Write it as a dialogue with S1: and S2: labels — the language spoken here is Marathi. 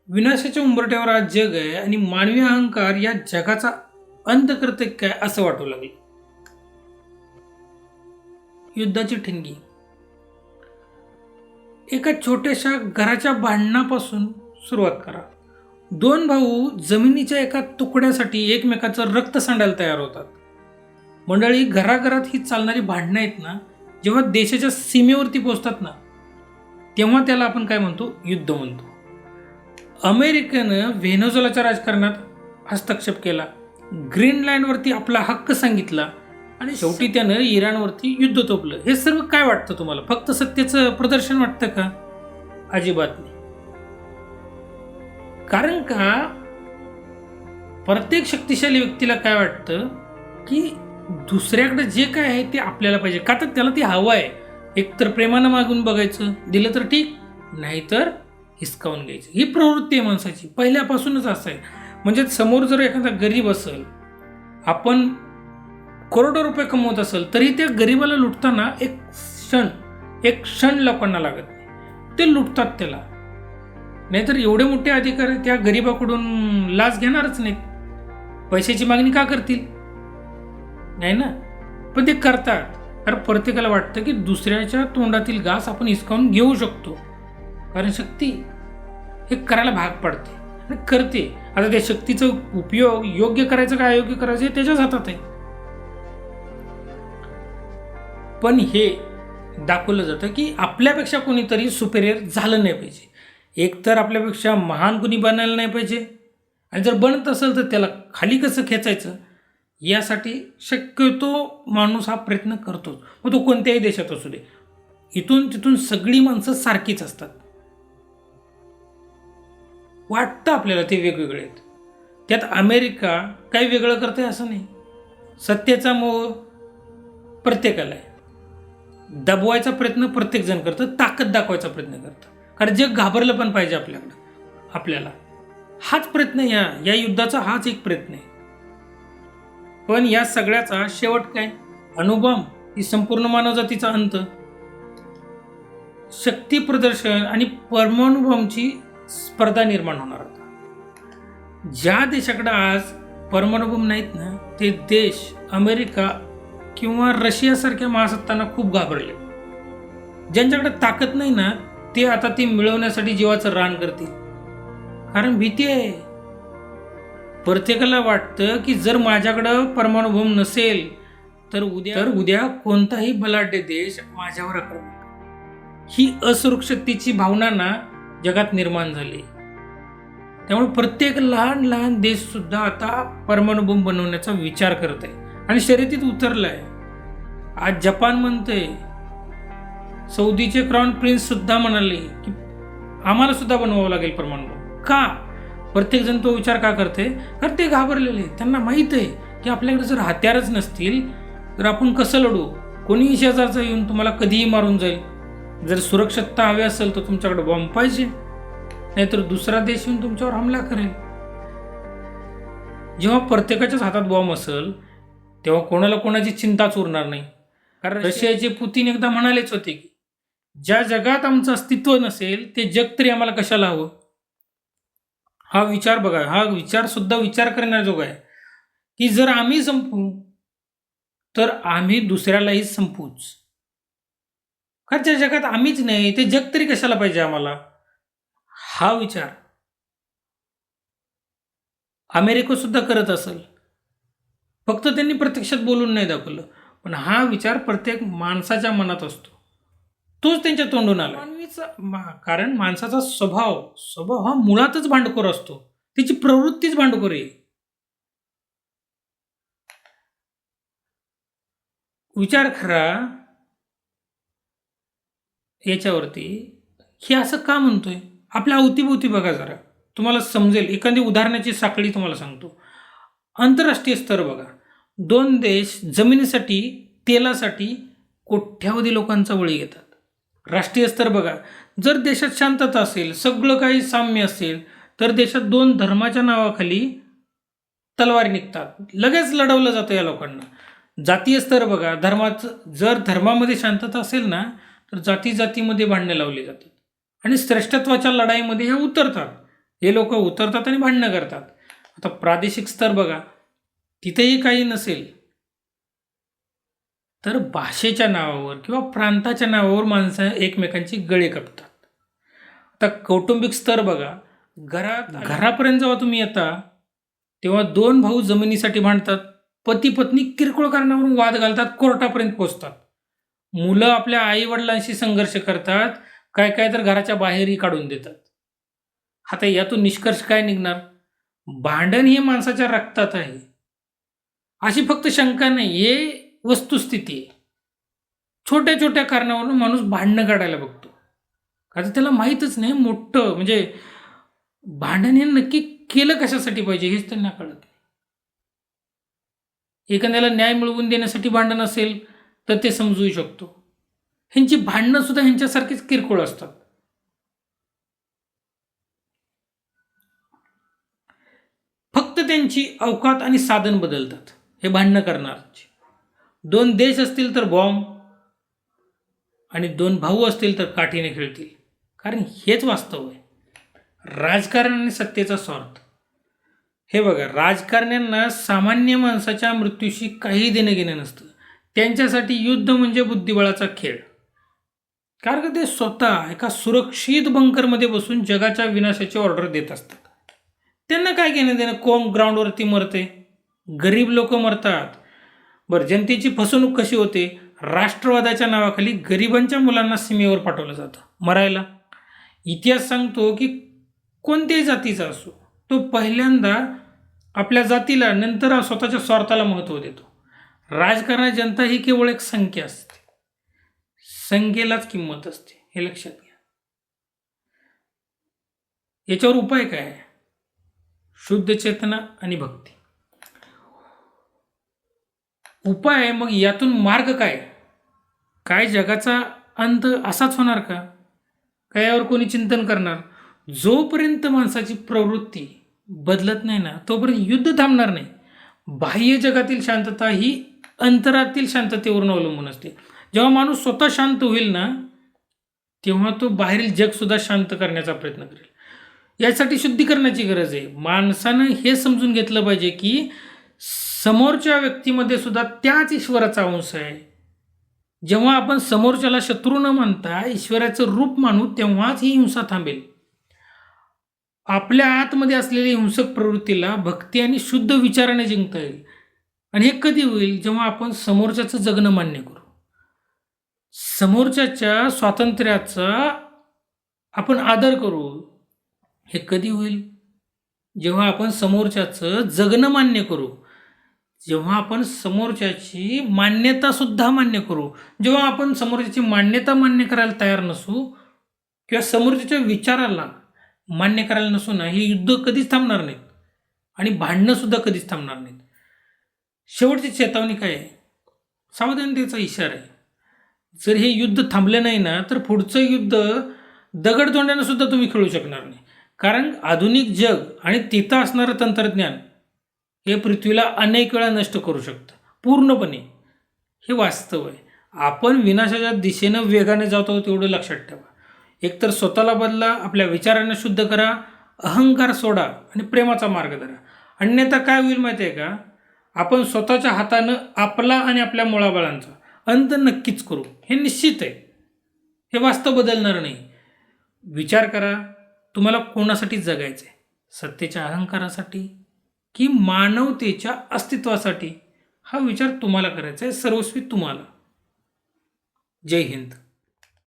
S1: विनाशाच्या उंबरठ्यावर आज जग आहे आणि मानवी अहंकार या जगाचा अंत करते काय असं वाटू लागले. युद्धाची ठिणगी. एका छोट्याशा घराच्या भांडणापासून सुरुवात करा. दोन भाऊ जमिनीच्या एका तुकड्यासाठी एकमेकाचं रक्त सांडायला तयार होतात. मंडळी, घराघरात ही चालणारी भांडणं आहेत ना, जेव्हा देशाच्या सीमेवरती पोहोचतात ना, तेव्हा त्याला आपण काय म्हणतो? युद्ध म्हणतो. अमेरिकेनं व्हेनेझुएलाच्या राजकारणात हस्तक्षेप केला, ग्रीनलँडवरती आपला हक्क सांगितला आणि शेवटी त्यानं इराणवरती युद्ध तोपलं. हे सर्व काय वाटतं तुम्हाला? फक्त सत्तेचं प्रदर्शन वाटतं का? अजिबात नाही. कारण का प्रत्येक शक्तिशाली व्यक्तीला काय वाटतं की दुसऱ्याकडे जे काय आहे ते आपल्याला पाहिजे. का तर त्याला ते हवं आहे. एकतर प्रेमानं मागून बघायचं, दिलं तर ठीक, नाहीतर हिसकावून घ्यायचं. ही प्रवृत्ती आहे माणसाची, पहिल्यापासूनच असं आहे. म्हणजे समोर जर एखादा गरीब असेल, आपण करोडो रुपये कमवत असेल, तरी त्या गरीबाला लुटताना एक क्षण लोकांना लागत नाही, ते लुटतात त्याला. नाहीतर एवढे मोठे अधिकारी त्या गरीबाकडून लाच घेणारच नाहीत. पैशाची मागणी का करतील? नाही ना, पण ते करतात. कारण प्रत्येकाला वाटतं की दुसऱ्याच्या तोंडातील घास आपण हिसकावून घेऊ शकतो. कारण शक्ती हे करायला भाग पडते आणि करते. आता त्या शक्तीचा उपयोग योग्य करायचं का अयोग्य करायचं हे त्याच्याच हातात आहे. पण हे दाखवलं जातं की आपल्यापेक्षा कोणीतरी सुपेरियर झालं नाही पाहिजे. एकतर आपल्यापेक्षा महान कुणी बनायला नाही पाहिजे, आणि जर बनत असेल तर त्याला खाली कसं खेचायचं यासाठी शक्यतो माणूस हा प्रयत्न करतोच. मग तो कोणत्याही देशात असू दे. इथून तिथून सगळी माणसं सारखीच असतात. वाटतं आपल्याला ते वेगवेगळे आहेत. त्यात अमेरिका काही वेगळं करते असं नाही. सत्तेचा मोह प्रत्येकाला आहे. दबवायचा प्रयत्न प्रत्येकजण करतं, ताकद दाखवायचा प्रयत्न करतं. कारण जग घाबरलं पण पाहिजे आपल्याला. हाच प्रयत्न, या युद्धाचा हाच एक प्रयत्न आहे. पण या सगळ्याचा शेवट काय? अणुबॉम्ब ही संपूर्ण मानवजातीचा अंत. शक्ती प्रदर्शन आणि परमाणुबॉम्बची स्पर्धा निर्माण होणार होता. ज्या देशाकडे आज परमाणुबॉम्ब नाहीत ना, ते देश अमेरिका किंवा रशियासारख्या महासत्तांना खूप घाबरले. ज्यांच्याकडे ताकद नाही ना, ते आता ती मिळवण्यासाठी जीवाचं रान करतील. कारण भीती आहे. प्रत्येकाला वाटतं की जर माझ्याकडं परमाणुबॉम्ब नसेल तर उद्या कोणताही बलाढ्य देश माझ्यावर आक्रमण. ही असुरक्षिततेची भावना ना जगात निर्माण झाली. त्यामुळे प्रत्येक लहान लहान देश सुद्धा आता परमाणुबॉम्ब बनवण्याचा विचार करत आहे आणि शर्यतीत उतरलाय. आज जपान म्हणतंय, सौदीचे क्राऊन प्रिन्स सुद्धा म्हणाले की आम्हाला सुद्धा बनवावं लागेल परमाणुबॉम्ब. का? प्रत्येकजण तो विचार का करते? कारण ते घाबरलेले. त्यांना माहीत आहे की आपल्याकडे जर हत्यारच नसतील तर आपण कसं लढू? कोणीही शेजारचा येऊन तुम्हाला कधीही मारून जाईल. जर सुरक्षितता हवी असेल तर तुमच्याकडे बॉम्ब पाहिजे, नाहीतर दुसरा देश येऊन तुमच्यावर हमला करेल. जेव्हा प्रत्येकाच्याच हातात बॉम्ब असेल तेव्हा कोणाला कोणाची चिंताच उरणार नाही. कारण रशियाचे पुतीन एकदा म्हणालेच होते की ज्या जगात आमचं अस्तित्व नसेल ते जग तरी आम्हाला कशाला हवं. हा विचार बघा, हा विचार सुद्धा विचार करण्याजोगा आहे की जर आम्ही संपू तर आम्ही दुसऱ्यालाही संपूच. कारण ज्या जगात आम्हीच नाही ते जग तरी कशाला पाहिजे आम्हाला. हा विचार अमेरिका सुद्धा करत असेल, फक्त त्यांनी प्रत्यक्षात बोलून नाही दाखवलं. पण हा विचार प्रत्येक माणसाच्या मनात असतो, तोच त्यांच्या तोंडून आला. कारण माणसाचा स्वभाव हा मुळातच भांडखोर असतो. त्याची प्रवृत्तीच भांडखोर आहे. विचार करा याच्यावरती, हे असं का म्हणतोय? आपल्या अवतीभोवती बघा जरा, तुम्हाला समजेल. एखादी उदाहरणाची साखळी तुम्हाला सांगतो. आंतरराष्ट्रीय स्तर बघा. दोन देश जमिनीसाठी, तेलासाठी कोट्यावधी लोकांचा बळी घेतात. राष्ट्रीय स्तर बघा. जर देशात शांतता असेल, सगळं काही साम्य असेल, तर देशात दोन धर्माच्या नावाखाली तलवारी निघतात. लगेच लढवलं जातं या लोकांना. जातीय स्तर बघा. जर धर्मामध्ये शांतता असेल ना, तर जातीमध्ये भांडणे लावली जातात आणि श्रेष्ठत्वाच्या लढाईमध्ये हे उतरतात. हे लोक उतरतात आणि भांडणं करतात. आता प्रादेशिक स्तर बघा, तिथेही काही नसेल तर भाषेच्या नावावर किंवा प्रांताच्या नावावर माणसं एकमेकांची गळे कापतात. आता कौटुंबिक स्तर बघा, घरापर्यंत जेव्हा तुम्ही येता तेव्हा दोन भाऊ जमिनीसाठी भांडतात, पती पत्नी किरकोळ कारणावरून वाद घालतात, कोर्टापर्यंत पोहोचतात. मुलं आपल्या आई वडिलांशी संघर्ष करतात, काय काय तर घराच्या बाहेरही काढून देतात. आता यातून निष्कर्ष काय निघणार? भांडण ही माणसाच्या रक्तात आहे, अशी फक्त शंका नाही, हे वस्तुस्थिती आहे. छोट्या छोट्या कारणावरून माणूस भांडणं काढायला बघतो, आता त्याला माहीतच नाही मोठं म्हणजे भांडण हे नक्की केलं कशासाठी पाहिजे हेच त्यांना कळत नाही. एखाद्याला न्याय मिळवून देण्यासाठी भांडण असेल तर ते समजू शकतो. ह्यांची भांडणं सुद्धा ह्यांच्यासारखीच किरकोळ असतात. फक्त त्यांची अवकात आणि साधन बदलतात. हे भांडणं करणारचे दोन देश असतील तर बॉम्ब, आणि दोन भाऊ असतील तर काठीने खेळतील. कारण हेच वास्तव आहे. राजकारण आणि सत्तेचा स्वार्थ. हे बघा, राजकारण्यांना सामान्य माणसाच्या मृत्यूशी काही देणं घेणं नसतं. त्यांच्यासाठी युद्ध म्हणजे बुद्धिबळाचा खेळ. कारण का ते स्वतः एका सुरक्षित बंकरमध्ये बसून जगाच्या विनाशाची ऑर्डर देत असतात. त्यांना काय घेणं देणं कोण ग्राउंडवरती मरते, गरीब लोक मरतात. बरं, जनतेची फसवणूक कशी होते? राष्ट्रवादाच्या नावाखाली गरिबांच्या मुलांना सीमेवर पाठवलं जातं मरायला. इतिहास सांगतो की कोणत्याही जातीचा असो, तो पहिल्यांदा आपल्या जातीला, नंतर स्वतःच्या स्वार्थाला महत्त्व देतो. राजकारणात जनता ही केवळ एक संख्या असते, संख्येलाच किंमत असते, हे लक्षात घ्या. याच्यावर उपाय काय आहे? शुद्ध चेतना आणि भक्ती. उपाय मग यातून मार्ग काय? काय जगाचा अंत असाच होणार का? काय यावर कोणी चिंतन करणार? जोपर्यंत माणसाची प्रवृत्ती बदलत नाही ना, तोपर्यंत युद्ध थांबणार नाही. बाह्य जगातील शांतता ही अंतरातील शांततेवरून अवलंबून असते. जेव्हा माणूस स्वतः शांत होईल ना, तेव्हा तो बाहेरील जगसुद्धा शांत करण्याचा प्रयत्न करेल. यासाठी शुद्धीकरणाची गरज आहे. माणसानं हे समजून घेतलं पाहिजे की समोरच्या व्यक्तीमध्ये सुद्धा त्याच ईश्वराचा अंश आहे. जेव्हा आपण समोरच्याला शत्रू न मानता ईश्वराचं रूप मानू, तेव्हाच ही हिंसा थांबेल. आपल्या आतमध्ये असलेली हिंसक प्रवृत्तीला भक्ती आणि शुद्ध विचाराने जिंकता येईल. आणि हे कधी होईल? जेव्हा आपण समोरच्याचं जगणं मान्य करू, समोरच्याच्या स्वातंत्र्याचा आपण आदर करू. हे कधी होईल? जेव्हा आपण समोरच्याचं जगणं मान्य करू, जेव्हा आपण समोरच्याची मान्यता सुद्धा मान्य करू. जेव्हा आपण समोरच्याची मान्यता मान्य करायला तयार नसू किंवा समोरच्याच्या विचाराला मान्य करायला नसू ना, हे युद्ध कधीच थांबणार नाहीत आणि भांडणं सुद्धा कधीच थांबणार नाहीत. शेवटची चेतावणी काय आहे? सावधानतेचा इशारा आहे. जर हे युद्ध थांबलं नाही ना, तर पुढचं युद्ध दगडधोंड्यानं सुद्धा तुम्ही खेळू शकणार नाही. कारण आधुनिक जग आणि तिथं असणारं तंत्रज्ञान हे पृथ्वीला अनेक वेळा नष्ट करू शकतं पूर्णपणे. हे वास्तव आहे. आपण विनाशाच्या दिशेनं वेगाने जात आहोत एवढं लक्षात ठेवा. एकतर स्वतःला बदला, आपल्या विचारांना शुद्ध करा, अहंकार सोडा आणि प्रेमाचा मार्ग धरा. अन्यथा काय होईल माहिती आहे का? आपण स्वतःच्या हातानं आपला आणि आपल्या मुलाबाळांचा अंत नक्कीच करू, हे निश्चित आहे. हे वास्तव बदलणार नाही. विचार करा, तुम्हाला कोणासाठी जगायचं आहे? सत्तेच्या अहंकारासाठी की मानवतेच्या अस्तित्वासाठी? हा विचार तुम्हाला करायचा आहे, सर्वस्वी तुम्हाला. जय हिंद.